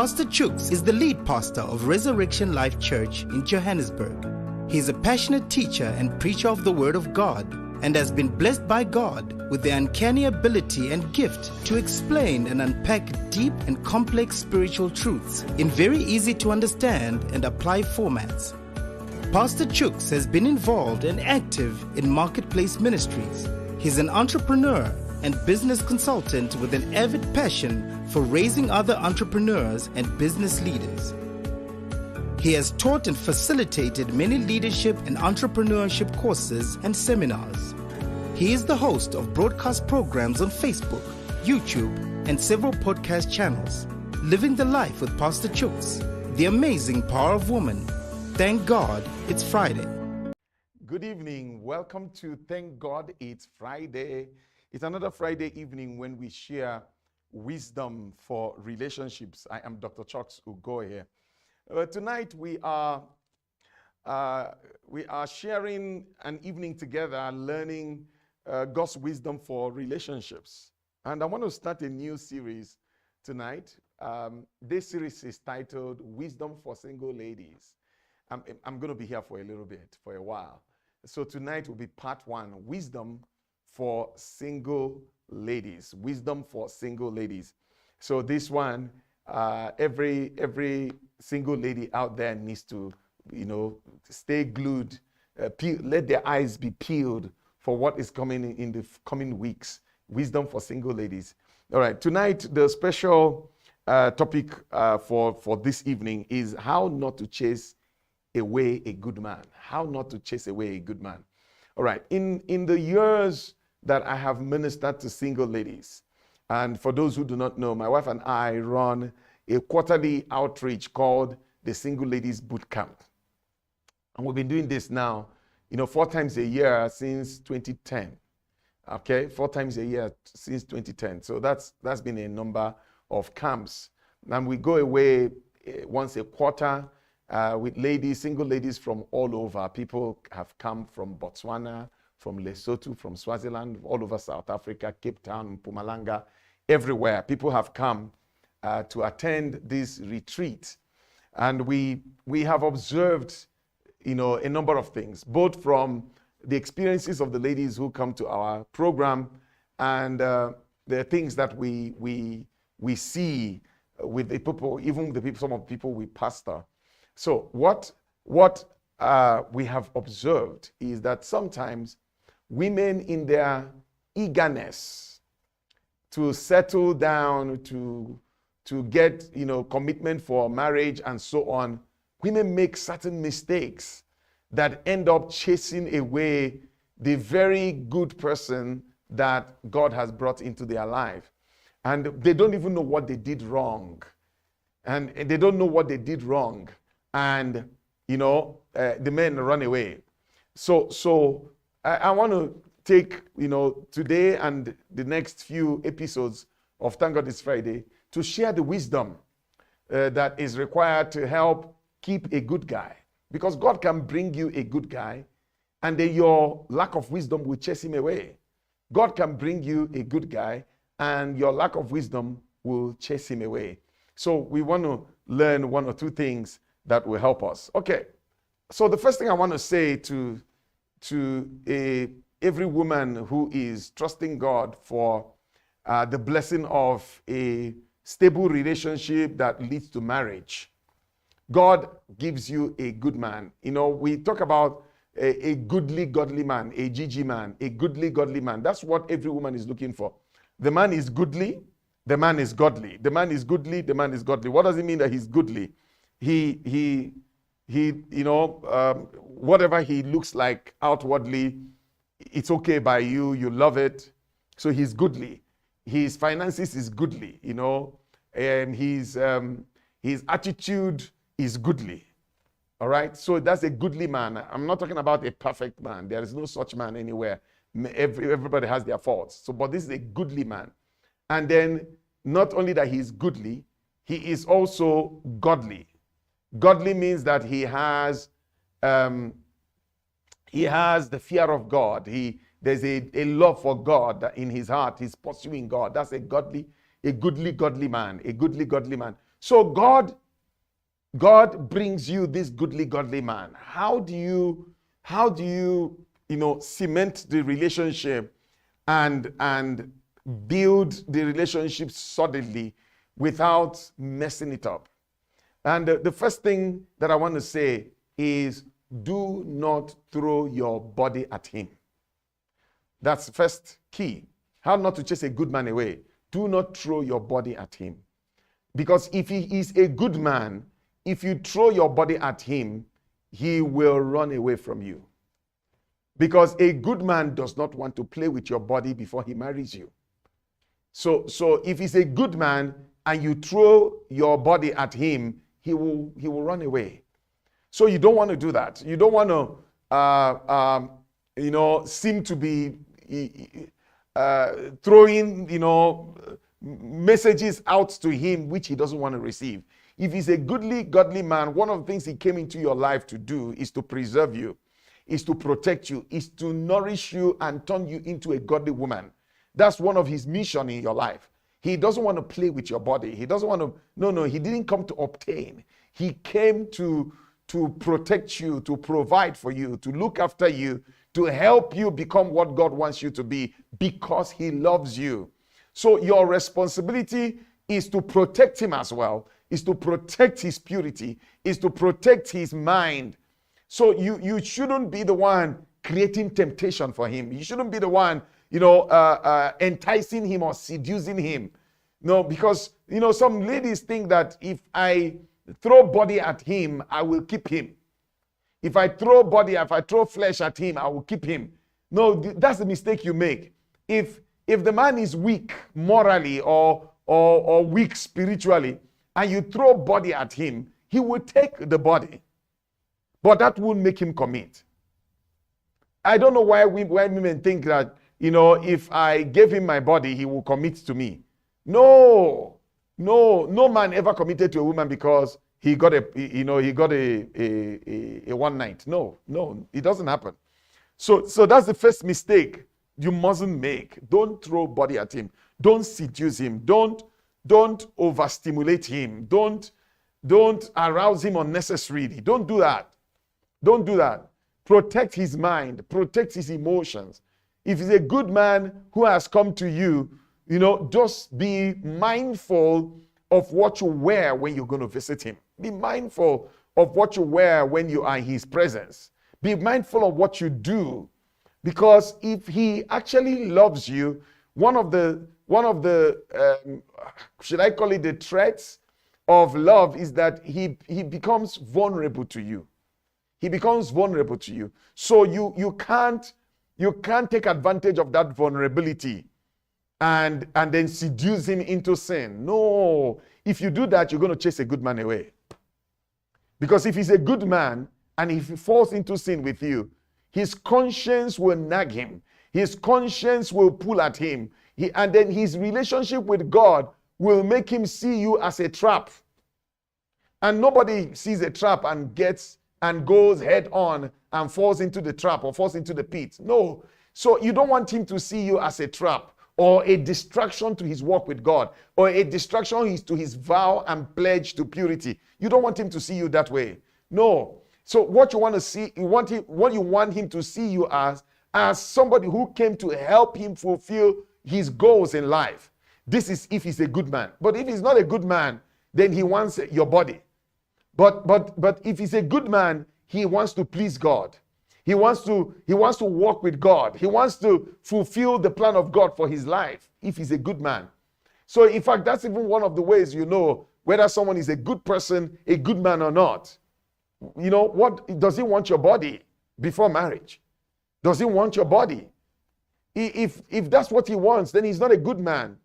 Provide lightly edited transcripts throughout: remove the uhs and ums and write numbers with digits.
Pastor Chooks is the lead pastor of Resurrection Life Church in Johannesburg. He is a passionate teacher and preacher of the Word of God and has been blessed by God with the uncanny ability and gift to explain and unpack deep and complex spiritual truths in very easy to understand and apply formats. Pastor Chooks has been involved and active in marketplace ministries. He's an entrepreneur and business consultant with an avid passion for raising other entrepreneurs and business leaders. He has taught and facilitated many leadership and entrepreneurship courses and seminars. He is the host of broadcast programs on Facebook, YouTube, and several podcast channels. Living the Life with Pastor Chooks, The Amazing Power of Woman. Thank God it's Friday. Good evening. Welcome to Thank God It's Friday. It's another Friday evening when we share wisdom for relationships. I am Dr. Chooks Ugo here. Tonight we are sharing an evening together, learning God's wisdom for relationships. And I want to start a new series tonight. This series is titled Wisdom for Single Ladies. I'm going to be here for a little bit, for a while. So tonight will be part one, Wisdom for Single Ladies. Wisdom for Single Ladies. So this one, every single lady out there needs to, stay glued, let their eyes be peeled for what is coming in the coming weeks. Wisdom for single ladies. All right, tonight the special topic for this evening is how not to chase away a good man. How not to chase away a good man. All right, in the years that I have ministered to single ladies, and for those who do not know, my wife and I run a quarterly outreach called the Single Ladies Boot Camp. And we've been doing this now, 4 times a year since 2010. Okay, 4 times a year since 2010. So that's been a number of camps. And we go away once a quarter with ladies, single ladies from all over. People have come from Botswana, from Lesotho, from Swaziland, all over South Africa, Cape Town, Mpumalanga, everywhere. People have come to attend this retreat. And we have observed, a number of things, both from the experiences of the ladies who come to our program and the things that we see with the people, even the people, some of the people we pastor. So what we have observed is that sometimes women, in their eagerness to settle down, to get, commitment for marriage and so on, women make certain mistakes that end up chasing away the very good person that God has brought into their life. And they don't even know what they did wrong. And they don't know what they did wrong. And, the men run away. So I want to take, today and the next few episodes of Thank God It's Friday to share the wisdom that is required to help keep a good guy. Because God can bring you a good guy, and then your lack of wisdom will chase him away. God can bring you a good guy, and your lack of wisdom will chase him away. So we want to learn 1 or 2 things that will help us. Okay, so the first thing I want to say to every woman who is trusting God for the blessing of a stable relationship that leads to marriage. God gives you a good man. We talk about a goodly, godly man, a GG man, a goodly, godly man. That's what every woman is looking for. The man is goodly, the man is godly. The man is goodly, the man is godly. What does it mean that he's goodly? Whatever he looks like outwardly, it's okay by you, you love it. So he's goodly. His finances is goodly, and his attitude is goodly. All right, so that's a goodly man. I'm not talking about a perfect man. There is no such man anywhere. Everybody has their faults. But this is a goodly man. And then not only that he's goodly, he is also godly. Godly means that he has the fear of God. There's a love for God in his heart. He's pursuing God. That's a goodly, godly man. A goodly, godly man. So God brings you this goodly, godly man. How do you cement the relationship and build the relationship solidly without messing it up? And the first thing that I want to say is, do not throw your body at him. That's the first key. How not to chase a good man away. Do not throw your body at him. Because if he is a good man, if you throw your body at him, he will run away from you. Because a good man does not want to play with your body before he marries you. So if he's a good man and you throw your body at him, he will run away. So you don't want to do that. You don't want to seem to be throwing messages out to him which he doesn't want to receive. If he's a goodly, godly man, one of the things he came into your life to do is to preserve you, is to protect you, is to nourish you and turn you into a godly woman. That's one of his mission in your life. He doesn't want to play with your body. He doesn't want to, no, he didn't come to obtain. He came to protect you, to provide for you, to look after you, to help you become what God wants you to be, because he loves you. So your responsibility is to protect him as well, is to protect his purity, is to protect his mind. So you shouldn't be the one creating temptation for him. You shouldn't be the one, enticing him or seducing him. No, because, some ladies think that if I throw body at him, I will keep him. If I throw flesh at him, I will keep him. No, that's the mistake you make. If the man is weak morally or weak spiritually, and you throw body at him, he will take the body. But that won't make him commit. I don't know why women think that, if I gave him my body, he will commit to me. No man ever committed to a woman because he got a one night. No, it doesn't happen. So that's the first mistake you mustn't make. Don't throw body at him. Don't seduce him. Don't overstimulate him. Don't arouse him unnecessarily. Don't do that. Don't do that. Protect his mind. Protect his emotions. If he's a good man who has come to you, just be mindful of what you wear when you're going to visit him. Be mindful of what you wear when you are in his presence. Be mindful of what you do. Because if he actually loves you, one of the should I call it the threats of love is that he becomes vulnerable to you. He becomes vulnerable to you. So you can't take advantage of that vulnerability and then seduce him into sin. No. If you do that, you're going to chase a good man away. Because if he's a good man and if he falls into sin with you, his conscience will nag him. His conscience will pull at him. And then his relationship with God will make him see you as a trap. And nobody sees a trap and goes head on and falls into the trap or falls into the pit. No. So you don't want him to see you as a trap or a distraction to his walk with God or a distraction to his vow and pledge to purity. You don't want him to see you that way. No. So what you want to see, what you want him to see you as somebody who came to help him fulfill his goals in life. This is if he's a good man. But if he's not a good man, then he wants your body. But if he's a good man, he wants to please God. He wants to walk with God. He wants to fulfill the plan of God for his life if he's a good man. So in fact, that's even one of the ways you know whether someone is a good person, a good man or not. What does he want your body before marriage? Does he want your body? If that's what he wants, then he's not a good man.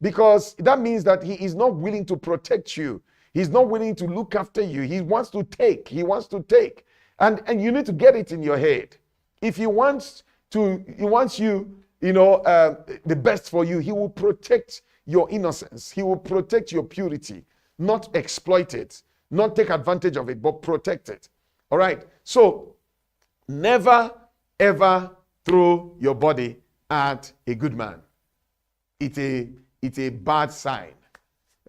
Because that means that he is not willing to protect you. He's not willing to look after you. He wants to take. And you need to get it in your head. If he wants you, the best for you, he will protect your innocence. He will protect your purity, not exploit it, not take advantage of it, but protect it. All right. So never, ever throw your body at a good man. It's a bad sign.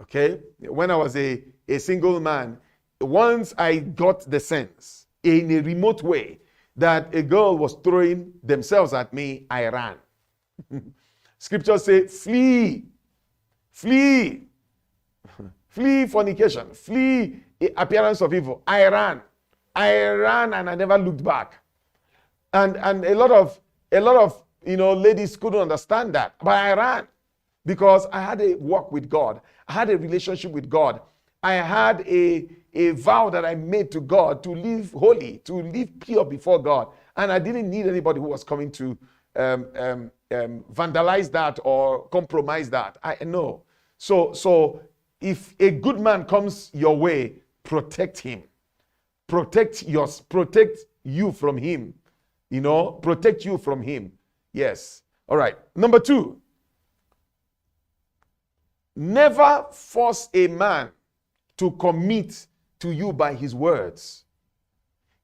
Okay? When I was a single man, once I got the sense in a remote way that a girl was throwing themselves at me, I ran. Scriptures say, flee, flee, flee fornication, flee appearance of evil. I ran and I never looked back. And a lot of ladies couldn't understand that, but I ran because I had a walk with God. I had a relationship with God. I had a vow that I made to God to live holy, to live pure before God. And I didn't need anybody who was coming to vandalize that or compromise that. I know. So if a good man comes your way, protect him. Protect you from him. Protect you from him. Yes. All right. Number 2. Never force a man to commit to you by his words.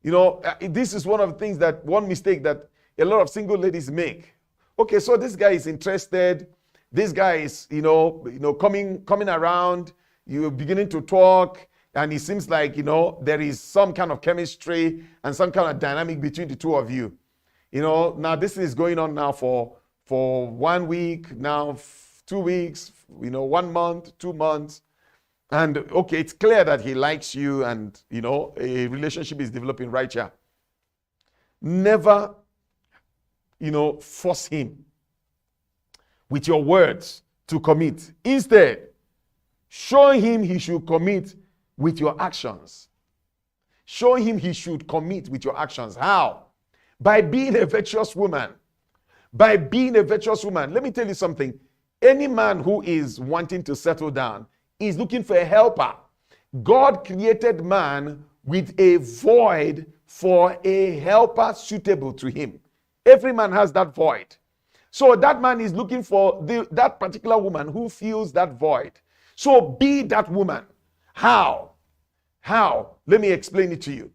This is one mistake that a lot of single ladies make. Okay, so this guy is interested. This guy is, coming around. You're beginning to talk, and it seems like, there is some kind of chemistry and some kind of dynamic between the two of you. Now this is going on now for 1 week, now 2 weeks, 1 month, 2 months. And okay, it's clear that he likes you and, a relationship is developing right here. Never, force him with your words to commit. Instead, show him he should commit with your actions. Show him he should commit with your actions. How? By being a virtuous woman. By being a virtuous woman. Let me tell you something. Any man who is wanting to settle down is looking for a helper. God created man with a void for a helper suitable to him. Every man has that void. So that man is looking for that particular woman who fills that void. So be that woman. How? How? Let me explain it to you.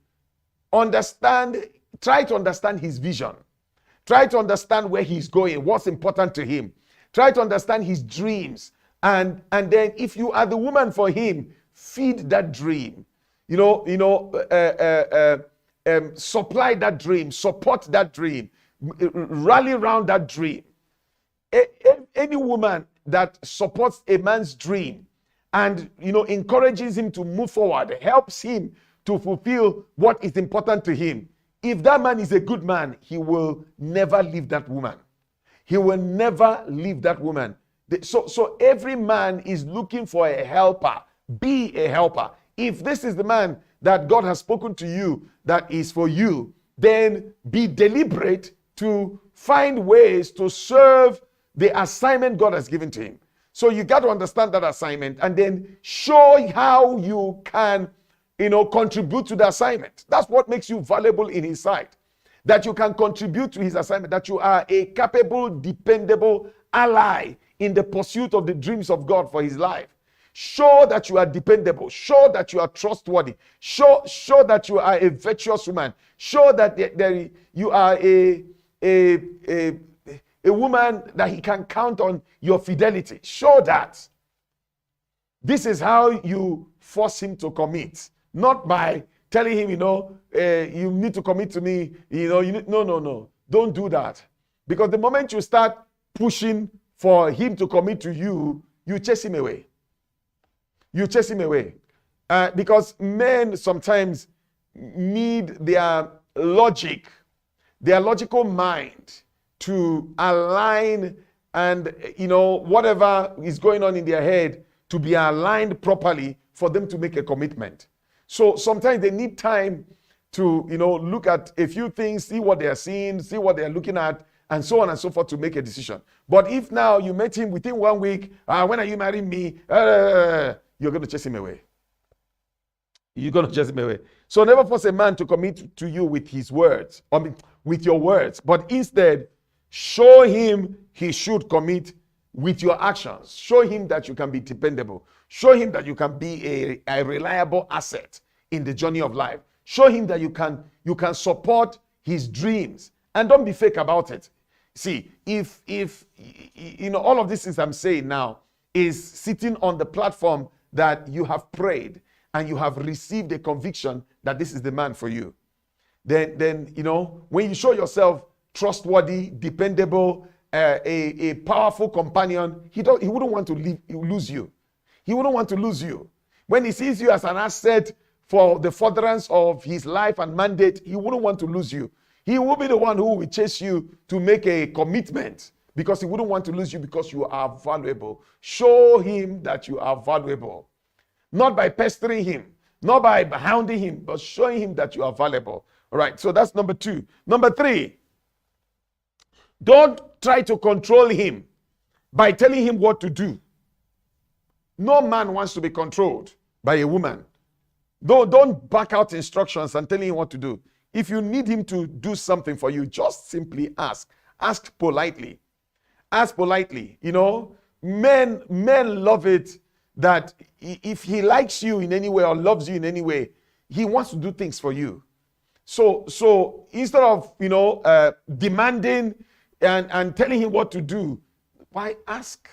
Try to understand his vision. Try to understand where he's going, what's important to him. Try to understand his dreams. And then if you are the woman for him, feed that dream. Supply that dream, support that dream, rally around that dream. Any woman that supports a man's dream and encourages him to move forward, helps him to fulfill what is important to him. If that man is a good man, he will never leave that woman. He will never leave that woman. So every man is looking for a helper. Be a helper. If this is the man that God has spoken to you that is for you, then be deliberate to find ways to serve the assignment God has given to him. So you got to understand that assignment and then show how you can, contribute to the assignment. That's what makes you valuable in his sight. That you can contribute to his assignment, that you are a capable, dependable ally in the pursuit of the dreams of God for his life. Show that you are dependable. Show that you are trustworthy. Show that you are a virtuous woman. Show that you are a woman that he can count on your fidelity. Show that. This is how you force him to commit. Not by telling him, you need to commit to me. No. Don't do that. Because the moment you start pushing for him to commit to you, you chase him away. You chase him away. Because men sometimes need their logical mind to align and, whatever is going on in their head to be aligned properly for them to make a commitment. So sometimes they need time to, look at a few things, see what they are seeing, see what they are looking at, and so on and so forth to make a decision. But if now you met him within 1 week, when are you marrying me? You're going to chase him away. You're going to chase him away. So never force a man to commit to you with his words, with your words, but instead show him he should commit with your actions. Show him that you can be dependable. Show him that you can be a reliable asset in the journey of life. Show him that you can support his dreams, and don't be fake about it. See, if all of these things I'm saying now, is sitting on the platform that you have prayed and you have received a conviction that this is the man for you, then when you show yourself trustworthy, dependable, a powerful companion, he wouldn't want to lose you. He wouldn't want to lose you. When he sees you as an asset for the furtherance of his life and mandate, he wouldn't want to lose you. He will be the one who will chase you to make a commitment, because he wouldn't want to lose you because you are valuable. Show him that you are valuable. Not by pestering him, not by hounding him, but showing him that you are valuable. All right, so that's number 2. Number 3, don't try to control him by telling him what to do. No man wants to be controlled by a woman. Don't back out instructions and telling him what to do. If you need him to do something for you, just simply ask. Ask politely. Ask politely. Men love it that if he likes you in any way or loves you in any way, he wants to do things for you. So instead of demanding and telling him what to do, why ask?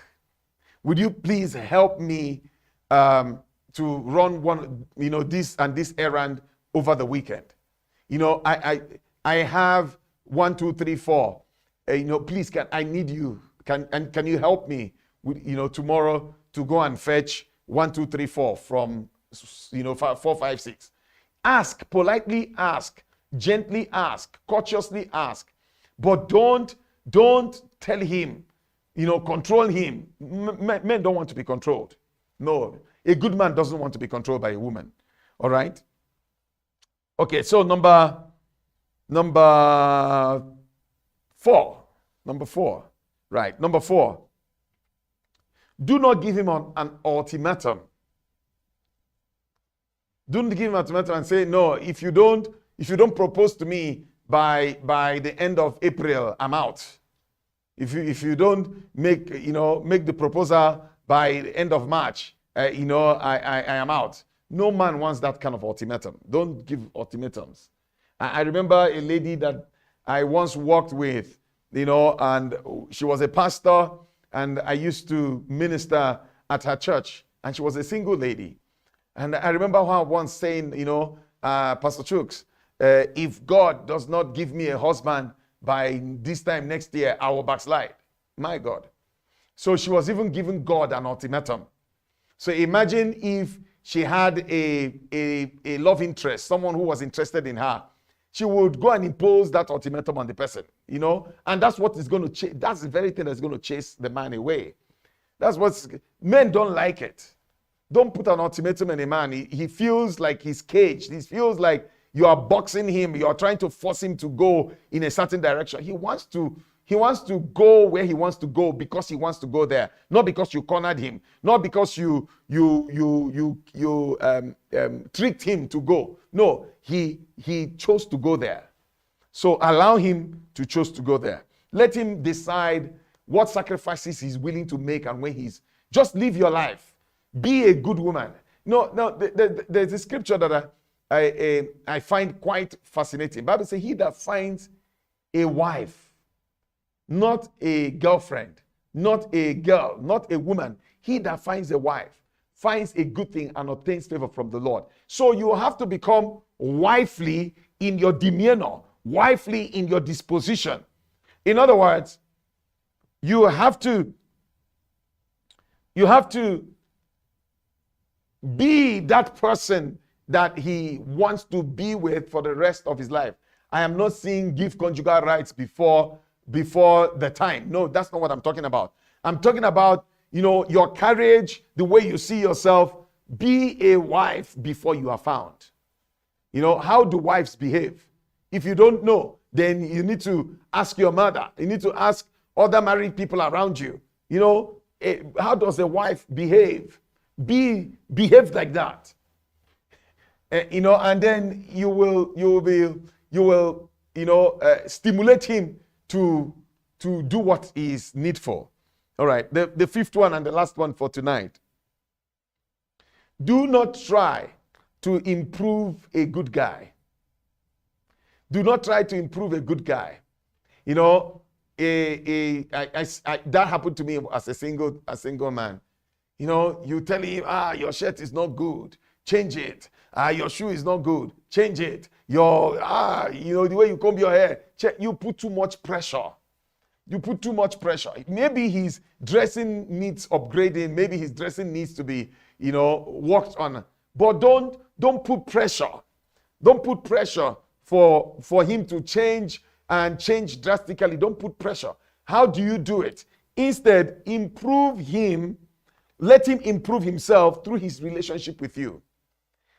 Would you please help me to run this and this errand over the weekend? I have 1, 2, 3, 4. Please, I need you. Can you help me with, tomorrow to go and fetch 1, 2, 3, 4 from 4, 5, 6. Ask, politely ask, gently ask, courteously ask, but don't tell him, control him. Men don't want to be controlled. No, a good man doesn't want to be controlled by a woman. All right. Okay, so number 4. Number 4. Right. Number 4. Do not give him an ultimatum. Don't give him an ultimatum and say, no, if you don't propose to me by the end of April, I'm out. If you don't make the proposal by the end of March, I am out. No man wants that kind of ultimatum. Don't give ultimatums. I remember a lady that I once worked with, and she was a pastor, and I used to minister at her church, and she was a single lady. And I remember her once saying, Pastor Chooks, if God does not give me a husband by this time next year, I will backslide. My God. So she was even giving God an ultimatum. So imagine if she had a love interest, someone who was interested in her. She would go and impose that ultimatum on the person, and that's what is going to that's the very thing that's going to chase the man away. Men don't like it. Don't put an ultimatum on a man. He feels like he's caged. He feels like you are boxing him. You are trying to force him to go in a certain direction. He wants to go where he wants to go because he wants to go there, not because you cornered him, not because you tricked him to go. No, he chose to go there. So allow him to choose to go there. Let him decide what sacrifices he's willing to make and when just live your life. Be a good woman. There's a scripture that I find quite fascinating. The Bible says, he that finds a wife, not a girlfriend, not a girl, not a woman, he that finds a wife finds a good thing and obtains favor from the Lord. So you have to become wifely in your demeanor, wifely in your disposition. In other words, you have to be that person that he wants to be with for the rest of his life. I am not saying give conjugal rights before the time. No, that's not what I'm talking about. I'm talking about, your courage, the way you see yourself. Be a wife before you are found. How do wives behave? If you don't know, then you need to ask your mother. You need to ask other married people around you. How does a wife behave? Behave like that. And then you will stimulate him to do what is needful. All right, the 5th one and the last one for tonight. Do not try to improve a good guy. Do not try to improve a good guy. That happened to me as a single man. You tell him, your shirt is not good, change it. Your shoe is not good, change it. The way you comb your hair, you put too much pressure. You put too much pressure. Maybe his dressing needs upgrading. Maybe his dressing needs to be, worked on. But don't put pressure. Don't put pressure for him to change and change drastically. Don't put pressure. How do you do it? Instead, improve him. Let him improve himself through his relationship with you.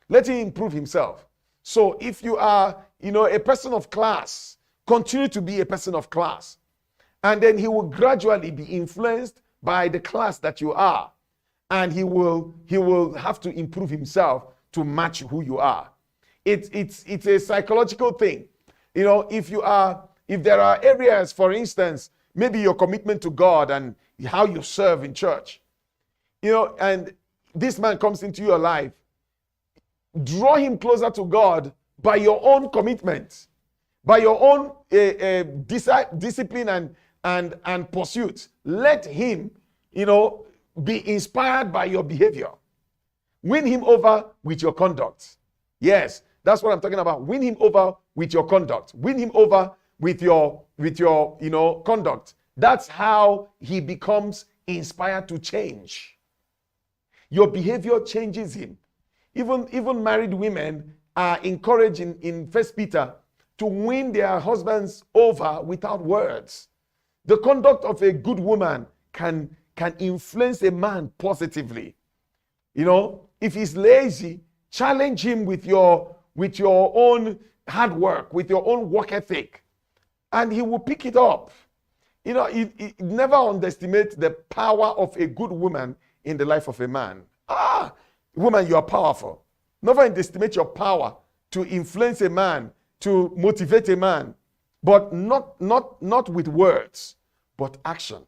Let him improve himself. So if you are, a person of class, continue to be a person of class. And then he will gradually be influenced by the class that you are. And he will have to improve himself to match who you are. It's a psychological thing. If there are areas, for instance, maybe your commitment to God and how you serve in church, and this man comes into your life, draw him closer to God by your own commitment, by your own discipline and pursuit. Let him, be inspired by your behavior. Win him over with your conduct. Yes, that's what I'm talking about. Win him over with your conduct. Win him over with your conduct. That's how he becomes inspired to change. Your behavior changes him. Even married women are encouraged in 1 Peter to win their husbands over without words. The conduct of a good woman can influence a man positively. If he's lazy, challenge him with your own hard work, with your own work ethic, and he will pick it up. Never underestimate the power of a good woman in the life of a man. Woman, you are powerful. Never underestimate your power to influence a man, to motivate a man, but not with words, but action.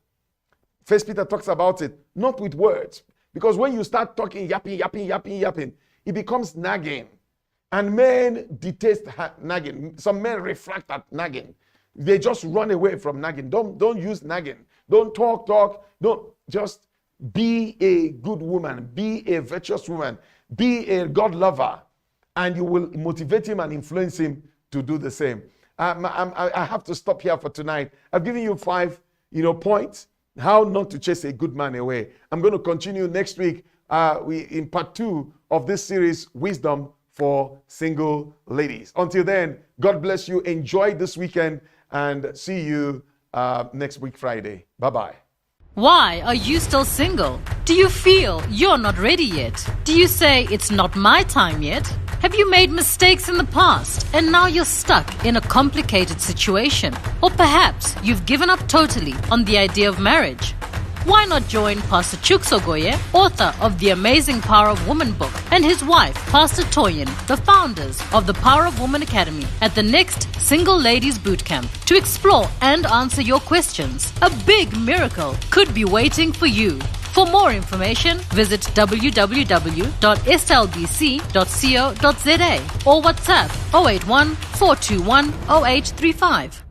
First Peter talks about it, not with words. Because when you start talking, yapping, it becomes nagging. And men detest nagging. Some men reflect at nagging. They just run away from nagging. Don't use nagging. Don't talk. Don't just be a good woman. Be a virtuous woman. Be a God lover. And you will motivate him and influence him to do the same. I have to stop here for tonight. I've given you 5 points. How not to chase a good man away. I'm going to continue next week in part 2 of this series, Wisdom for Single Ladies. Until then, God bless you. Enjoy this weekend and see you next week, Friday. Bye-bye. Why are you still single? Do you feel you're not ready yet? Do you say it's not my time yet? Have you made mistakes in the past and now you're stuck in a complicated situation? Or perhaps you've given up totally on the idea of marriage? Why not join Pastor Chuksogoye, author of The Amazing Power of Woman book, and his wife, Pastor Toyin, the founders of the Power of Woman Academy, at the next Single Ladies Bootcamp to explore and answer your questions. A big miracle could be waiting for you. For more information, visit www.stlbc.co.za or WhatsApp 081 421 0835.